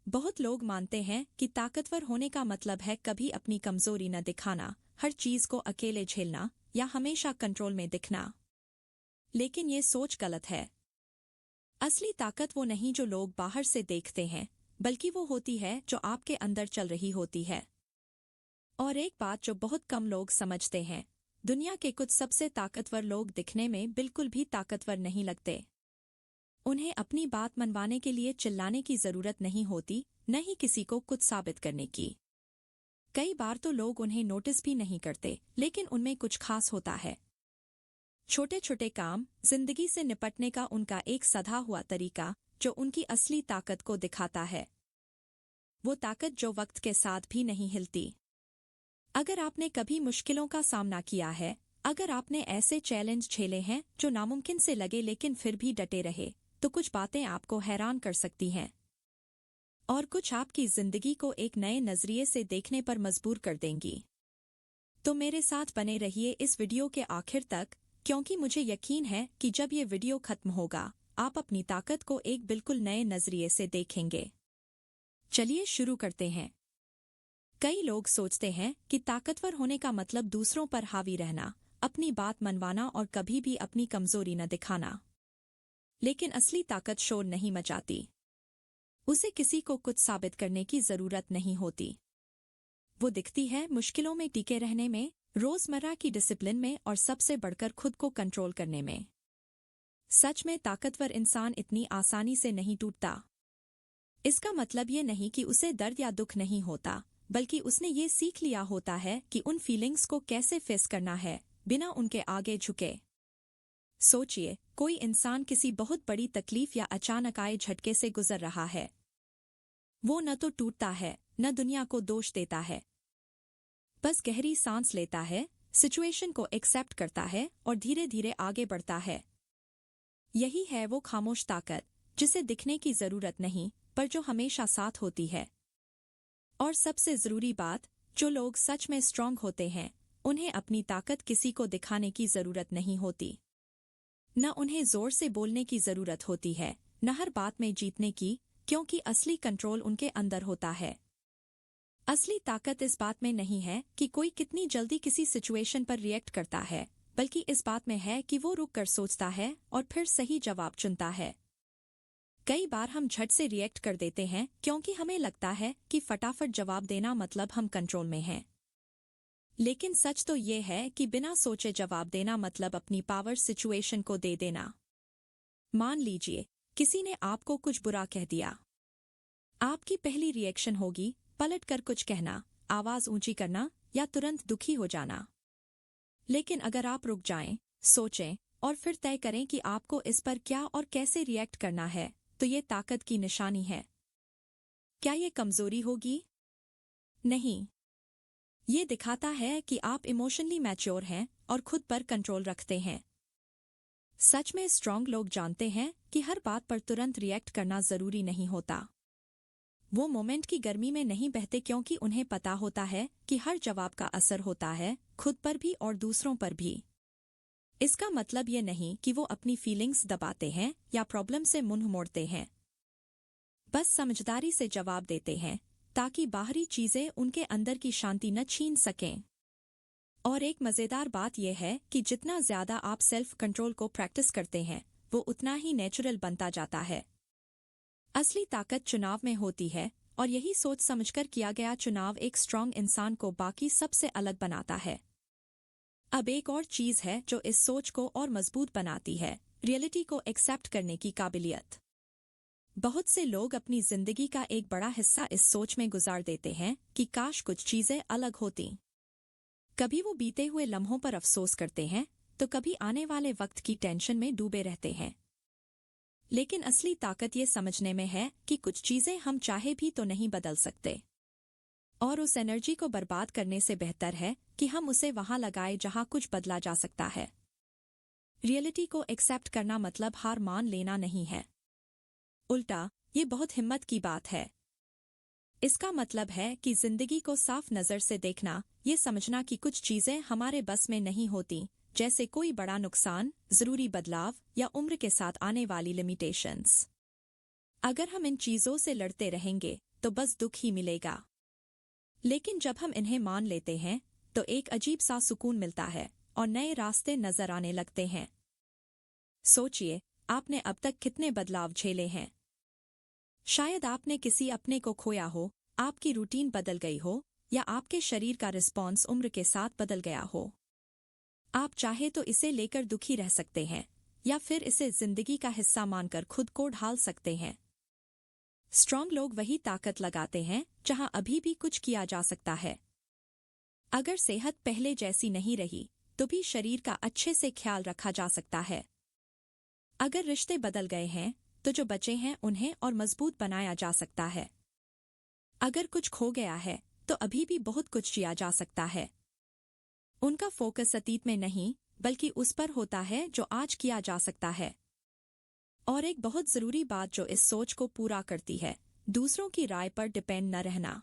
बहुत लोग मानते हैं कि ताकतवर होने का मतलब है कभी अपनी कमजोरी न दिखाना, हर चीज को अकेले झेलना या हमेशा कंट्रोल में दिखना। लेकिन ये सोच गलत है। असली ताकत वो नहीं जो लोग बाहर से देखते हैं, बल्कि वो होती है जो आपके अंदर चल रही होती है। और एक बात जो बहुत कम लोग समझते हैं, दुनिया के कुछ सबसे ताकतवर लोग दिखने में बिल्कुल भी ताकतवर नहीं लगते। उन्हें अपनी बात मनवाने के लिए चिल्लाने की जरूरत नहीं होती, न ही किसी को कुछ साबित करने की। कई बार तो लोग उन्हें नोटिस भी नहीं करते, लेकिन उनमें कुछ खास होता है। छोटे छोटे काम, जिंदगी से निपटने का उनका एक सधा हुआ तरीका, जो उनकी असली ताकत को दिखाता है। वो ताकत जो वक्त के साथ भी नहीं हिलती। अगर आपने कभी मुश्किलों का सामना किया है, अगर आपने ऐसे चैलेंज झेले हैं जो नामुमकिन से लगे लेकिन फिर भी डटे रहे, तो कुछ बातें आपको हैरान कर सकती हैं। और कुछ आपकी जिंदगी को एक नए नजरिए से देखने पर मजबूर कर देंगी। तो मेरे साथ बने रहिए इस वीडियो के आखिर तक, क्योंकि मुझे यकीन है कि जब ये वीडियो खत्म होगा, आप अपनी ताकत को एक बिल्कुल नए नजरिए से देखेंगे। चलिए शुरू करते हैं। कई लोग सोचते हैं कि ताकतवर होने का मतलब दूसरों पर हावी रहना, अपनी बात मनवाना और कभी भी अपनी कमजोरी न दिखाना। लेकिन असली ताकत शोर नहीं मचाती। उसे किसी को कुछ साबित करने की जरूरत नहीं होती। वो दिखती है मुश्किलों में टिके रहने में, रोजमर्रा की डिसिप्लिन में और सबसे बढ़कर खुद को कंट्रोल करने में। सच में ताकतवर इंसान इतनी आसानी से नहीं टूटता। इसका मतलब ये नहीं कि उसे दर्द या दुख नहीं होता, बल्कि उसने ये सीख लिया होता है कि उन फीलिंग्स को कैसे फेस करना है, बिना उनके आगे झुके। सोचिए, कोई इंसान किसी बहुत बड़ी तकलीफ या अचानक आए झटके से गुजर रहा है। वो न तो टूटता है, न दुनिया को दोष देता है। बस गहरी सांस लेता है, सिचुएशन को एक्सेप्ट करता है और धीरे धीरे आगे बढ़ता है। यही है वो खामोश ताकत, जिसे दिखने की जरूरत नहीं, पर जो हमेशा साथ होती है। और सबसे जरूरी बात, जो लोग सच में स्ट्रांग होते हैं, उन्हें अपनी ताकत किसी को दिखाने की जरूरत नहीं होती। न उन्हें जोर से बोलने की जरूरत होती है, न हर बात में जीतने की, क्योंकि असली कंट्रोल उनके अंदर होता है। असली ताकत इस बात में नहीं है कि कोई कितनी जल्दी किसी सिचुएशन पर रिएक्ट करता है, बल्कि इस बात में है कि वो रुक कर सोचता है और फिर सही जवाब चुनता है। कई बार हम झट से रिएक्ट कर देते हैं क्योंकि हमें लगता है कि फटाफट जवाब देना मतलब हम कंट्रोल में हैं। लेकिन सच तो ये है कि बिना सोचे जवाब देना मतलब अपनी पावर सिचुएशन को दे देना। मान लीजिए, किसी ने आपको कुछ बुरा कह दिया। आपकी पहली रिएक्शन होगी पलट कर कुछ कहना, आवाज ऊंची करना या तुरंत दुखी हो जाना। लेकिन अगर आप रुक जाएं, सोचें और फिर तय करें कि आपको इस पर क्या और कैसे रिएक्ट करना है, तो ये ताकत की निशानी है। क्या ये कमजोरी होगी? नहीं। ये दिखाता है कि आप इमोशनली मैच्योर हैं और खुद पर कंट्रोल रखते हैं। सच में स्ट्रांग लोग जानते हैं कि हर बात पर तुरंत रिएक्ट करना जरूरी नहीं होता। वो मोमेंट की गर्मी में नहीं बहते क्योंकि उन्हें पता होता है कि हर जवाब का असर होता है, खुद पर भी और दूसरों पर भी। इसका मतलब ये नहीं कि वो अपनी फीलिंग्स दबाते हैं या प्रॉब्लम से मुंह मोड़ते हैं। बस समझदारी से जवाब देते हैं, ताकि बाहरी चीजें उनके अंदर की शांति न छीन सकें। और एक मजेदार बात यह है कि जितना ज्यादा आप सेल्फ कंट्रोल को प्रैक्टिस करते हैं, वो उतना ही नेचुरल बनता जाता है। असली ताकत चुनाव में होती है, और यही सोच समझकर किया गया चुनाव एक स्ट्रांग इंसान को बाकी सबसे अलग बनाता है। अब एक और चीज है जो इस सोच को और मजबूत बनाती है, रियलिटी को एक्सेप्ट करने की काबिलियत। बहुत से लोग अपनी जिंदगी का एक बड़ा हिस्सा इस सोच में गुजार देते हैं कि काश कुछ चीजें अलग होती। कभी वो बीते हुए लम्हों पर अफसोस करते हैं, तो कभी आने वाले वक्त की टेंशन में डूबे रहते हैं। लेकिन असली ताकत ये समझने में है कि कुछ चीजें हम चाहे भी तो नहीं बदल सकते। और उस एनर्जी को बर्बाद करने से बेहतर है कि हम उसे वहां लगाए जहां कुछ बदला जा सकता है। रियलिटी को एक्सेप्ट करना मतलब हार मान लेना नहीं है। उल्टा, ये बहुत हिम्मत की बात है। इसका मतलब है कि जिंदगी को साफ नजर से देखना, ये समझना कि कुछ चीजें हमारे बस में नहीं होती, जैसे कोई बड़ा नुकसान, जरूरी बदलाव या उम्र के साथ आने वाली लिमिटेशंस। अगर हम इन चीजों से लड़ते रहेंगे, तो बस दुख ही मिलेगा। लेकिन जब हम इन्हें मान लेते हैं तो एक अजीब सा सुकून मिलता है और नए रास्ते नजर आने लगते हैं। सोचिए, आपने अब तक कितने बदलाव झेले हैं। शायद आपने किसी अपने को खोया हो, आपकी रूटीन बदल गई हो, या आपके शरीर का रिस्पॉन्स उम्र के साथ बदल गया हो। आप चाहे तो इसे लेकर दुखी रह सकते हैं या फिर इसे जिंदगी का हिस्सा मानकर खुद को ढाल सकते हैं। स्ट्रांग लोग वही ताकत लगाते हैं जहां अभी भी कुछ किया जा सकता है। अगर सेहत पहले जैसी नहीं रही तो भी शरीर का अच्छे से ख्याल रखा जा सकता है। अगर रिश्ते बदल गए हैं तो जो बचे हैं उन्हें और मजबूत बनाया जा सकता है। अगर कुछ खो गया है तो अभी भी बहुत कुछ जिया जा सकता है। उनका फोकस अतीत में नहीं बल्कि उस पर होता है जो आज किया जा सकता है। और एक बहुत जरूरी बात जो इस सोच को पूरा करती है, दूसरों की राय पर डिपेंड न रहना।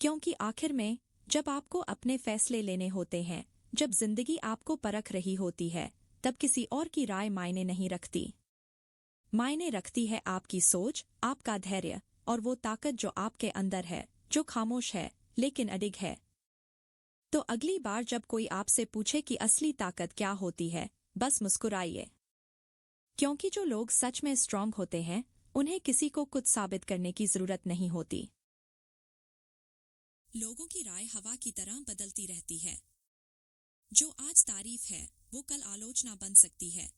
क्योंकि आखिर में जब आपको अपने फैसले लेने होते हैं, जब जिंदगी आपको परख रही होती है, तब किसी और की राय मायने नहीं रखती। मायने रखती है आपकी सोच, आपका धैर्य और वो ताकत जो आपके अंदर है, जो खामोश है लेकिन अडिग है। तो अगली बार जब कोई आपसे पूछे कि असली ताकत क्या होती है, बस मुस्कुराइए। क्योंकि जो लोग सच में स्ट्रांग होते हैं, उन्हें किसी को कुछ साबित करने की जरूरत नहीं होती। लोगों की राय हवा की तरह बदलती रहती है। जो आज तारीफ है वो कल आलोचना बन सकती है।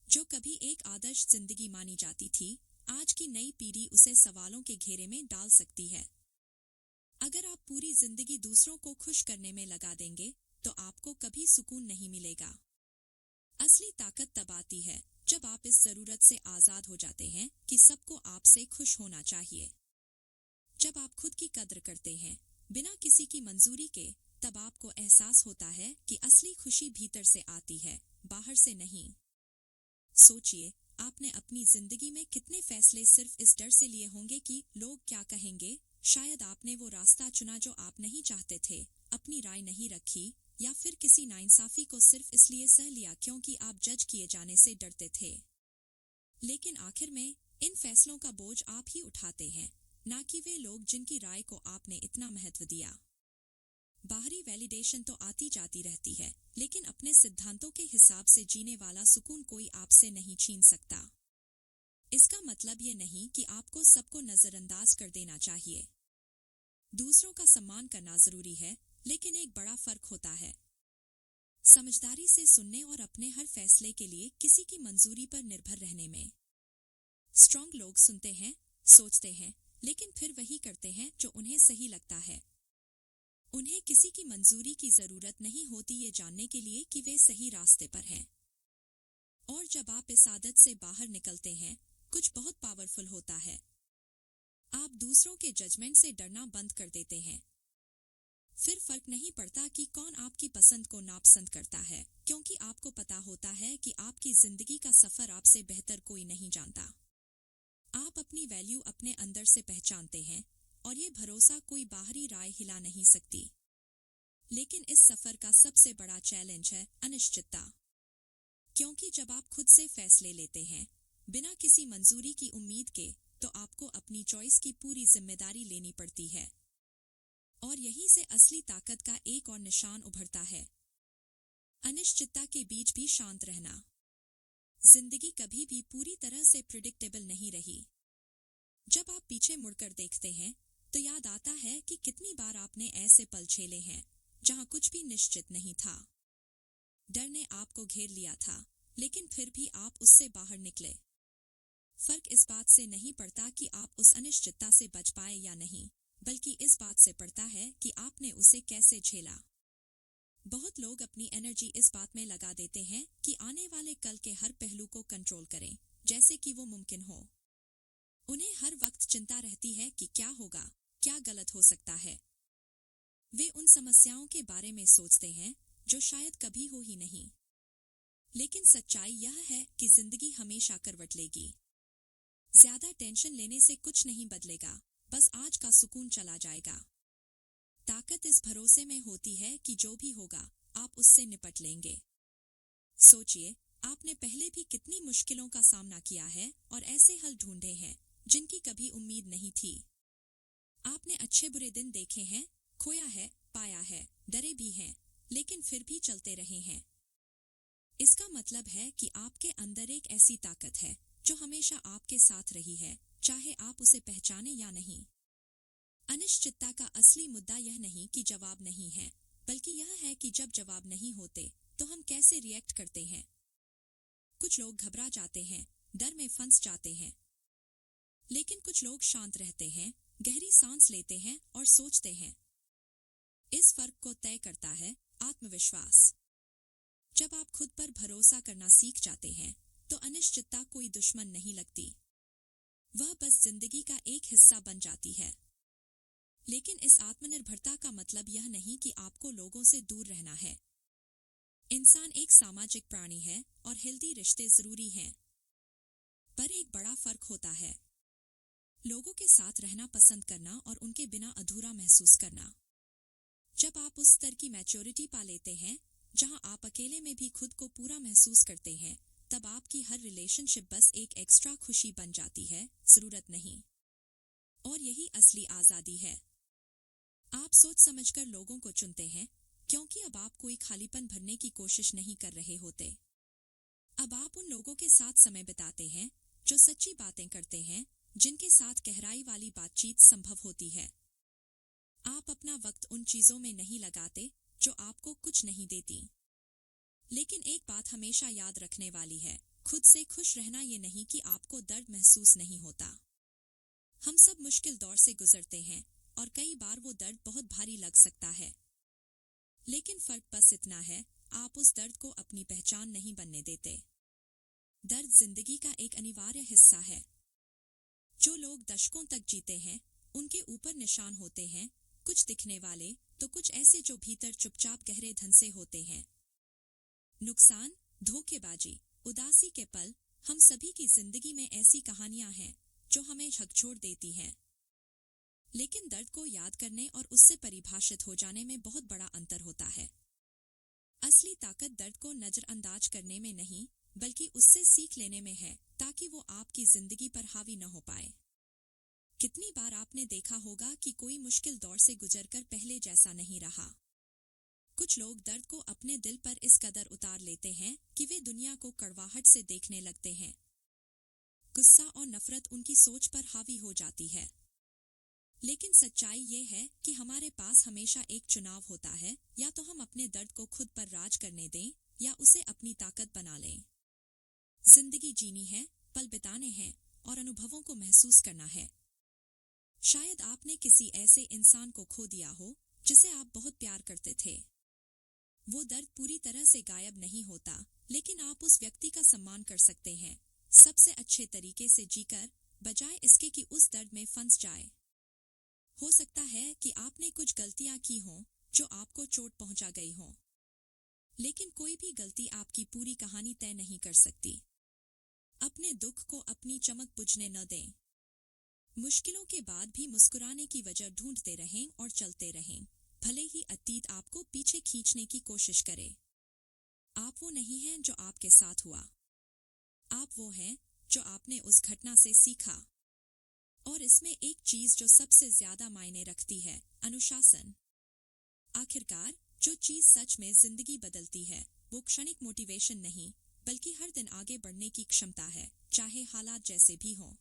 जो कभी एक आदर्श जिंदगी मानी जाती थी, आज की नई पीढ़ी उसे सवालों के घेरे में डाल सकती है। अगर आप पूरी जिंदगी दूसरों को खुश करने में लगा देंगे तो आपको कभी सुकून नहीं मिलेगा। असली ताकत तब आती है जब आप इस जरूरत से आजाद हो जाते हैं कि सबको आपसे खुश होना चाहिए। जब आप खुद की कद्र करते हैं बिना किसी की मंजूरी के, तब आपको एहसास होता है कि असली खुशी भीतर से आती है, बाहर से नहीं। सोचिए, आपने अपनी जिंदगी में कितने फैसले सिर्फ इस डर से लिए होंगे कि लोग क्या कहेंगे। शायद आपने वो रास्ता चुना जो आप नहीं चाहते थे, अपनी राय नहीं रखी, या फिर किसी नाइंसाफी को सिर्फ इसलिए सह लिया क्योंकि आप जज किए जाने से डरते थे। लेकिन आखिर में इन फैसलों का बोझ आप ही उठाते हैं, ना कि वे लोग जिनकी राय को आपने इतना महत्व दिया। बाहरी वैलिडेशन तो आती जाती रहती है, लेकिन अपने सिद्धांतों के हिसाब से जीने वाला सुकून कोई आपसे नहीं छीन सकता। इसका मतलब ये नहीं कि आपको सबको नजरअंदाज कर देना चाहिए। दूसरों का सम्मान करना जरूरी है, लेकिन एक बड़ा फर्क होता है समझदारी से सुनने और अपने हर फैसले के लिए किसी की मंजूरी पर निर्भर रहने में। स्ट्रांग लोग सुनते हैं, सोचते हैं, लेकिन फिर वही करते हैं जो उन्हें सही लगता है। उन्हें किसी की मंजूरी की जरूरत नहीं होती ये जानने के लिए कि वे सही रास्ते पर हैं। और जब आप इस आदत से बाहर निकलते हैं, कुछ बहुत पावरफुल होता है। आप दूसरों के जजमेंट से डरना बंद कर देते हैं। फिर फर्क नहीं पड़ता कि कौन आपकी पसंद को नापसंद करता है, क्योंकि आपको पता होता है कि आपकी जिंदगी का सफर आपसे बेहतर कोई नहीं जानता। आप अपनी वैल्यू अपने अंदर से पहचानते हैं और ये भरोसा कोई बाहरी राय हिला नहीं सकती। लेकिन इस सफर का सबसे बड़ा चैलेंज है अनिश्चितता। क्योंकि जब आप खुद से फैसले लेते हैं बिना किसी मंजूरी की उम्मीद के, तो आपको अपनी चॉइस की पूरी जिम्मेदारी लेनी पड़ती है। और यहीं से असली ताकत का एक और निशान उभरता है, अनिश्चितता के बीच भी शांत रहना। जिंदगी कभी भी पूरी तरह से प्रिडिक्टेबल नहीं रही। जब आप पीछे मुड़कर देखते हैं तो याद आता है कि कितनी बार आपने ऐसे पल झेले हैं जहां कुछ भी निश्चित नहीं था। डर ने आपको घेर लिया था, लेकिन फिर भी आप उससे बाहर निकले। फर्क इस बात से नहीं पड़ता कि आप उस अनिश्चितता से बच पाए या नहीं, बल्कि इस बात से पड़ता है कि आपने उसे कैसे झेला। बहुत लोग अपनी एनर्जी इस बात में लगा देते हैं कि आने वाले कल के हर पहलू को कंट्रोल करें, जैसे कि वो मुमकिन हो। उन्हें हर वक्त चिंता रहती है कि क्या होगा, क्या गलत हो सकता है। वे उन समस्याओं के बारे में सोचते हैं जो शायद कभी हो ही नहीं। लेकिन सच्चाई यह है कि जिंदगी हमेशा करवट लेगी। ज्यादा टेंशन लेने से कुछ नहीं बदलेगा, बस आज का सुकून चला जाएगा। ताकत इस भरोसे में होती है कि जो भी होगा आप उससे निपट लेंगे। सोचिए, आपने पहले भी कितनी मुश्किलों का सामना किया है और ऐसे हल ढूंढे हैं जिनकी कभी उम्मीद नहीं थी। आपने अच्छे बुरे दिन देखे हैं, खोया है, पाया है, डरे भी हैं, लेकिन फिर भी चलते रहे हैं। इसका मतलब है कि आपके अंदर एक ऐसी ताकत है जो हमेशा आपके साथ रही है, चाहे आप उसे पहचाने या नहीं। अनिश्चितता का असली मुद्दा यह नहीं कि जवाब नहीं है, बल्कि यह है कि जब जवाब नहीं होते तो हम कैसे रिएक्ट करते हैं। कुछ लोग घबरा जाते हैं, डर में फंस जाते हैं, लेकिन कुछ लोग शांत रहते हैं, गहरी सांस लेते हैं और सोचते हैं। इस फर्क को तय करता है आत्मविश्वास। जब आप खुद पर भरोसा करना सीख जाते हैं तो अनिश्चितता कोई दुश्मन नहीं लगती, वह बस जिंदगी का एक हिस्सा बन जाती है। लेकिन इस आत्मनिर्भरता का मतलब यह नहीं कि आपको लोगों से दूर रहना है। इंसान एक सामाजिक प्राणी है और हेल्दी रिश्ते जरूरी हैं। पर एक बड़ा फर्क होता है लोगों के साथ रहना पसंद करना और उनके बिना अधूरा महसूस करना। जब आप उस स्तर की मैच्योरिटी पा लेते हैं जहां आप अकेले में भी खुद को पूरा महसूस करते हैं, तब आपकी हर रिलेशनशिप बस एक एक्स्ट्रा खुशी बन जाती है, जरूरत नहीं। और यही असली आजादी है। आप सोच समझकर लोगों को चुनते हैं, क्योंकि अब आप कोई खालीपन भरने की कोशिश नहीं कर रहे होते। अब आप उन लोगों के साथ समय बिताते हैं जो सच्ची बातें करते हैं, जिनके साथ गहराई वाली बातचीत संभव होती है। आप अपना वक्त उन चीजों में नहीं लगाते जो आपको कुछ नहीं देती। लेकिन एक बात हमेशा याद रखने वाली है, खुद से खुश रहना ये नहीं कि आपको दर्द महसूस नहीं होता। हम सब मुश्किल दौर से गुजरते हैं और कई बार वो दर्द बहुत भारी लग सकता है। लेकिन फर्क बस इतना है, आप उस दर्द को अपनी पहचान नहीं बनने देते। दर्द जिंदगी का एक अनिवार्य हिस्सा है। जो लोग दशकों तक जीते हैं, उनके ऊपर निशान होते हैं, कुछ दिखने वाले तो कुछ ऐसे जो भीतर चुपचाप गहरे धन से होते हैं। नुकसान, धोखेबाजी, उदासी के पल, हम सभी की जिंदगी में ऐसी कहानियां हैं जो हमें झकझोर देती हैं। लेकिन दर्द को याद करने और उससे परिभाषित हो जाने में बहुत बड़ा अंतर होता है। असली ताकत दर्द को नजरअंदाज करने में नहीं, बल्कि उससे सीख लेने में है, ताकि वो आपकी जिंदगी पर हावी न हो पाए। कितनी बार आपने देखा होगा कि कोई मुश्किल दौर से गुजरकर पहले जैसा नहीं रहा। कुछ लोग दर्द को अपने दिल पर इस कदर उतार लेते हैं कि वे दुनिया को कड़वाहट से देखने लगते हैं। गुस्सा और नफरत उनकी सोच पर हावी हो जाती है। लेकिन सच्चाई ये है कि हमारे पास हमेशा एक चुनाव होता है, या तो हम अपने दर्द को खुद पर राज करने दें या उसे अपनी ताकत बना लें। जिंदगी जीनी है, पल बिताने हैं और अनुभवों को महसूस करना है। शायद आपने किसी ऐसे इंसान को खो दिया हो जिसे आप बहुत प्यार करते थे। वो दर्द पूरी तरह से गायब नहीं होता, लेकिन आप उस व्यक्ति का सम्मान कर सकते हैं, सबसे अच्छे तरीके से जीकर, बजाय इसके कि उस दर्द में फंस जाए। हो सकता है कि आपने कुछ गलतियां की हों जो आपको चोट पहुंचा गई हों, लेकिन कोई भी गलती आपकी पूरी कहानी तय नहीं कर सकती। अपने दुख को अपनी चमक बुझने न दें। मुश्किलों के बाद भी मुस्कुराने की वजह ढूंढते रहें और चलते रहें, भले ही अतीत आपको पीछे खींचने की कोशिश करे। आप वो नहीं हैं जो आपके साथ हुआ, आप वो हैं जो आपने उस घटना से सीखा। और इसमें एक चीज जो सबसे ज्यादा मायने रखती है, अनुशासन। आखिरकार जो चीज सच में जिंदगी बदलती है, वो क्षणिक मोटिवेशन नहीं, बल्कि हर दिन आगे बढ़ने की क्षमता है, चाहे हालात जैसे भी हों।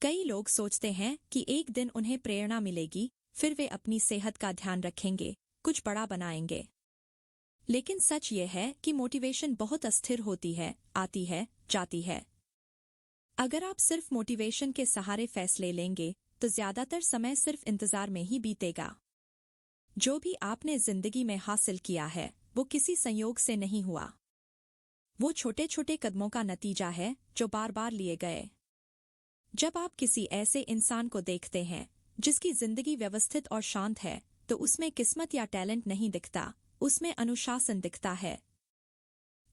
कई लोग सोचते हैं कि एक दिन उन्हें प्रेरणा मिलेगी, फिर वे अपनी सेहत का ध्यान रखेंगे, कुछ बड़ा बनाएंगे। लेकिन सच ये है कि मोटिवेशन बहुत अस्थिर होती है, आती है, जाती है। अगर आप सिर्फ मोटिवेशन के सहारे फैसले लेंगे तो ज्यादातर समय सिर्फ इंतजार में ही बीतेगा। जो भी आपने जिंदगी में हासिल किया है, वो किसी संयोग से नहीं हुआ। वो छोटे छोटे कदमों का नतीजा है जो बार बार लिए गए। जब आप किसी ऐसे इंसान को देखते हैं जिसकी जिंदगी व्यवस्थित और शांत है, तो उसमें किस्मत या टैलेंट नहीं दिखता, उसमें अनुशासन दिखता है।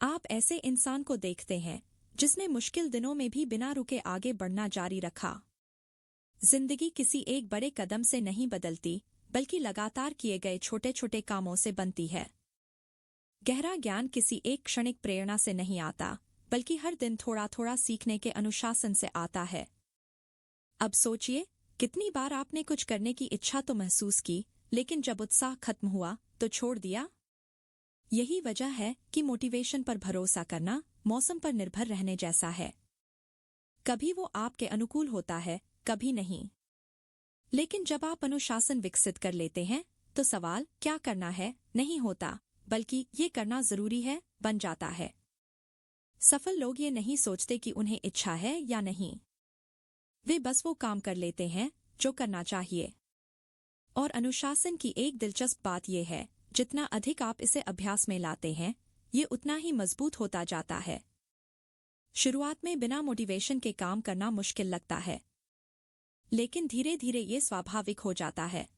आप ऐसे इंसान को देखते हैं जिसने मुश्किल दिनों में भी बिना रुके आगे बढ़ना जारी रखा। जिंदगी किसी एक बड़े कदम से नहीं बदलती, बल्कि लगातार किए गए छोटे छोटे कामों से बनती है। गहरा ज्ञान किसी एक क्षणिक प्रेरणा से नहीं आता, बल्कि हर दिन थोड़ा थोड़ा सीखने के अनुशासन से आता है। अब सोचिए, कितनी बार आपने कुछ करने की इच्छा तो महसूस की, लेकिन जब उत्साह खत्म हुआ तो छोड़ दिया। यही वजह है कि मोटिवेशन पर भरोसा करना मौसम पर निर्भर रहने जैसा है। कभी वो आपके अनुकूल होता है, कभी नहीं। लेकिन जब आप अनुशासन विकसित कर लेते हैं तो सवाल क्या करना है नहीं होता, बल्कि ये करना जरूरी है बन जाता है। सफल लोग ये नहीं सोचते कि उन्हें इच्छा है या नहीं, वे बस वो काम कर लेते हैं जो करना चाहिए। और अनुशासन की एक दिलचस्प बात यह है, जितना अधिक आप इसे अभ्यास में लाते हैं, ये उतना ही मजबूत होता जाता है। शुरुआत में बिना मोटिवेशन के काम करना मुश्किल लगता है, लेकिन धीरे धीरे ये स्वाभाविक हो जाता है।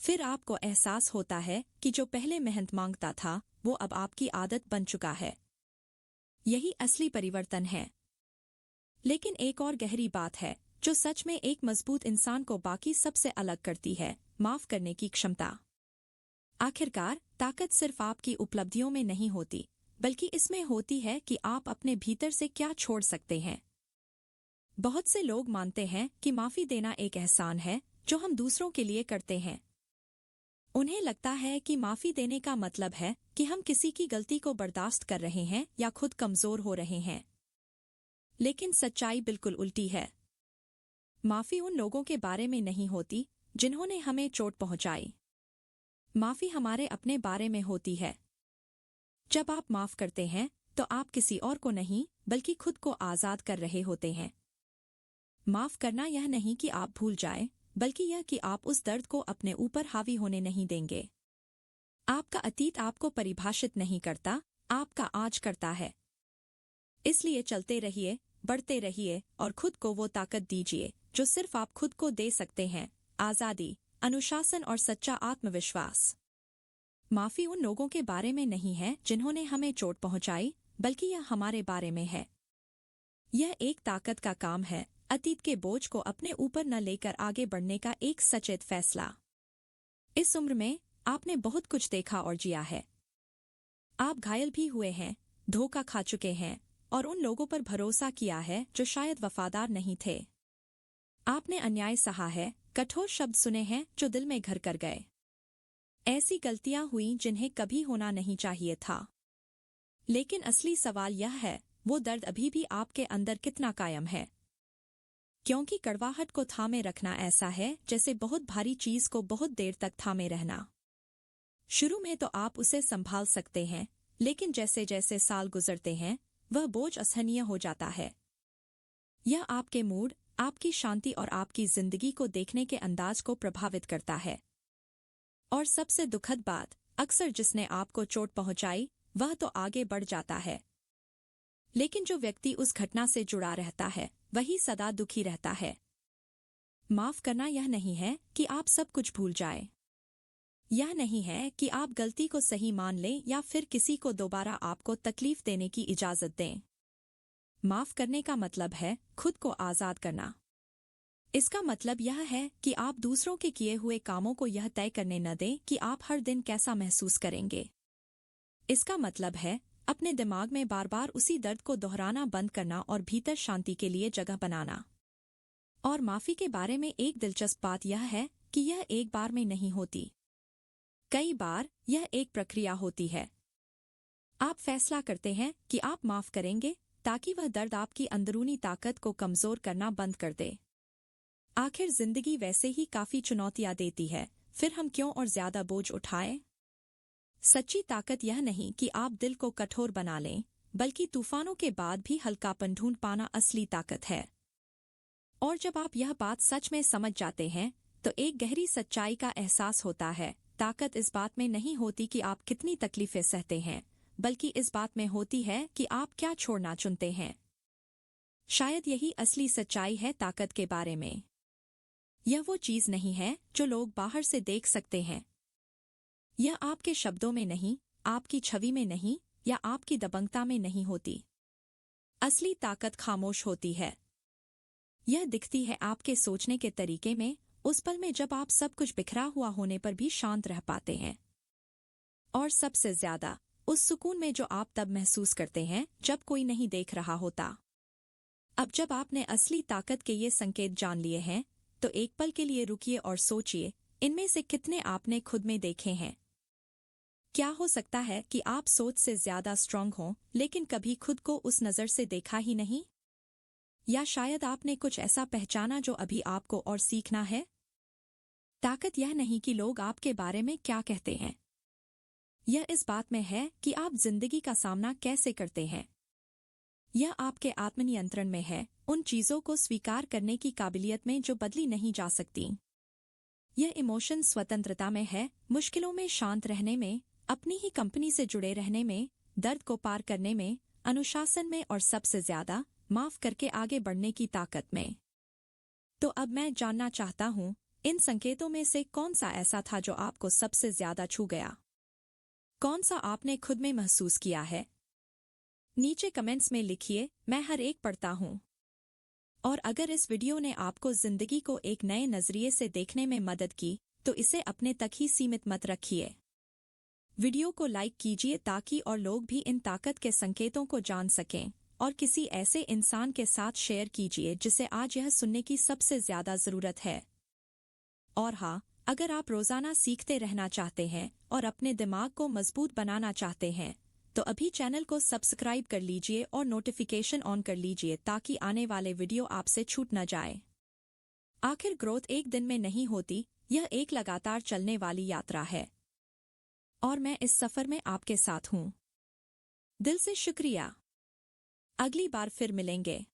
फिर आपको एहसास होता है कि जो पहले मेहनत मांगता था वो अब आपकी आदत बन चुका है। यही असली परिवर्तन है। लेकिन एक और गहरी बात है जो सच में एक मजबूत इंसान को बाकी सबसे अलग करती है, माफ करने की क्षमता। आखिरकार ताकत सिर्फ आपकी उपलब्धियों में नहीं होती, बल्कि इसमें होती है कि आप अपने भीतर से क्या छोड़ सकते हैं। बहुत से लोग मानते हैं कि माफी देना एक एहसान है जो हम दूसरों के लिए करते हैं। उन्हें लगता है कि माफी देने का मतलब है कि हम किसी की गलती को बर्दाश्त कर रहे हैं या खुद कमजोर हो रहे हैं। लेकिन सच्चाई बिल्कुल उल्टी है। माफी उन लोगों के बारे में नहीं होती जिन्होंने हमें चोट पहुंचाई। माफी हमारे अपने बारे में होती है। जब आप माफ करते हैं तो आप किसी और को नहीं बल्कि खुद को आजाद कर रहे होते हैं। माफ करना यह नहीं कि आप भूल जाएं, बल्कि यह कि आप उस दर्द को अपने ऊपर हावी होने नहीं देंगे। आपका अतीत आपको परिभाषित नहीं करता, आपका आज करता है। इसलिए चलते रहिए, बढ़ते रहिए और खुद को वो ताकत दीजिए जो सिर्फ आप खुद को दे सकते हैं, आजादी, अनुशासन और सच्चा आत्मविश्वास। माफी उन लोगों के बारे में नहीं है जिन्होंने हमें चोट पहुंचाई, बल्कि यह हमारे बारे में है। यह एक ताकत का काम है, अतीत के बोझ को अपने ऊपर न लेकर आगे बढ़ने का एक सचेत फैसला। इस उम्र में आपने बहुत कुछ देखा और जिया है। आप घायल भी हुए हैं, धोखा खा चुके हैं और उन लोगों पर भरोसा किया है जो शायद वफादार नहीं थे। आपने अन्याय सहा है, कठोर शब्द सुने हैं जो दिल में घर कर गए। ऐसी गलतियां हुई जिन्हें कभी होना नहीं चाहिए था। लेकिन असली सवाल यह है, वो दर्द अभी भी आपके अंदर कितना कायम है? क्योंकि कड़वाहट को थामे रखना ऐसा है जैसे बहुत भारी चीज को बहुत देर तक थामे रहना। शुरू में तो आप उसे संभाल सकते हैं, लेकिन जैसे जैसे साल गुजरते हैं वह बोझ असहनीय हो जाता है। यह आपके मूड, आपकी शांति और आपकी जिंदगी को देखने के अंदाज को प्रभावित करता है। और सबसे दुखद बात, अक्सर जिसने आपको चोट पहुंचाई वह तो आगे बढ़ जाता है, लेकिन जो व्यक्ति उस घटना से जुड़ा रहता है वही सदा दुखी रहता है। माफ करना यह नहीं है कि आप सब कुछ भूल जाएं। यह नहीं है कि आप गलती को सही मान लें या फिर किसी को दोबारा आपको तकलीफ देने की इजाजत दें। माफ करने का मतलब है खुद को आजाद करना। इसका मतलब यह है कि आप दूसरों के किए हुए कामों को यह तय करने न दें कि आप हर दिन कैसा महसूस करेंगे। इसका मतलब है अपने दिमाग में बार बार उसी दर्द को दोहराना बंद करना और भीतर शांति के लिए जगह बनाना। और माफी के बारे में एक दिलचस्प बात यह है कि यह एक बार में नहीं होती। कई बार यह एक प्रक्रिया होती है। आप फैसला करते हैं कि आप माफ करेंगे ताकि वह दर्द आपकी अंदरूनी ताकत को कमजोर करना बंद कर दे। आखिर जिंदगी वैसे ही काफी चुनौतियां देती है, फिर हम क्यों और ज्यादा बोझ उठाएं? सच्ची ताकत यह नहीं कि आप दिल को कठोर बना लें, बल्कि तूफानों के बाद भी हल्कापन ढूंढ पाना असली ताकत है। और जब आप यह बात सच में समझ जाते हैं तो एक गहरी सच्चाई का एहसास होता है। ताकत इस बात में नहीं होती कि आप कितनी तकलीफें सहते हैं, बल्कि इस बात में होती है कि आप क्या छोड़ना चुनते हैं। शायद यही असली सच्चाई है ताकत के बारे में। यह वो चीज नहीं है जो लोग बाहर से देख सकते हैं। यह आपके शब्दों में नहीं, आपकी छवि में नहीं या आपकी दबंगता में नहीं होती। असली ताकत खामोश होती है। यह दिखती है आपके सोचने के तरीके में, उस पल में जब आप सब कुछ बिखरा हुआ होने पर भी शांत रह पाते हैं। और सबसे ज्यादा उस सुकून में जो आप तब महसूस करते हैं जब कोई नहीं देख रहा होता। अब जब आपने असली ताकत के ये संकेत जान लिए हैं, तो एक पल के लिए रुकिए और सोचिए, इनमें से कितने आपने खुद में देखे हैं। क्या हो सकता है कि आप सोच से ज्यादा स्ट्रांग हों, लेकिन कभी खुद को उस नज़र से देखा ही नहीं? या शायद आपने कुछ ऐसा पहचाना जो अभी आपको और सीखना है? ताकत यह नहीं कि लोग आपके बारे में क्या कहते हैं। यह इस बात में है कि आप जिंदगी का सामना कैसे करते हैं। यह आपके आत्मनियंत्रण में है, उन चीजों को स्वीकार करने की काबिलियत में जो बदली नहीं जा सकती। यह इमोशन स्वतंत्रता में है, मुश्किलों में शांत रहने में, अपनी ही कंपनी से जुड़े रहने में, दर्द को पार करने में, अनुशासन में और सबसे ज्यादा माफ करके आगे बढ़ने की ताकत में। तो अब मैं जानना चाहता हूँ, इन संकेतों में से कौन सा ऐसा था जो आपको सबसे ज्यादा छू गया? कौन सा आपने खुद में महसूस किया है? नीचे कमेंट्स में लिखिए, मैं हर एक पढ़ता हूँ। और अगर इस वीडियो ने आपको जिंदगी को एक नए नजरिए से देखने में मदद की, तो इसे अपने तक ही सीमित मत रखिए। वीडियो को लाइक कीजिए ताकि और लोग भी इन ताकत के संकेतों को जान सकें, और किसी ऐसे इंसान के साथ शेयर कीजिए जिसे आज यह सुनने की सबसे ज्यादा जरूरत है। और हाँ, अगर आप रोजाना सीखते रहना चाहते हैं और अपने दिमाग को मजबूत बनाना चाहते हैं, तो अभी चैनल को सब्सक्राइब कर लीजिए और नोटिफिकेशन ऑन कर लीजिए ताकि आने वाले वीडियो आपसे छूट न जाए। आखिर ग्रोथ एक दिन में नहीं होती, यह एक लगातार चलने वाली यात्रा है। और मैं इस सफर में आपके साथ हूँ। दिल से शुक्रिया। अगली बार फिर मिलेंगे।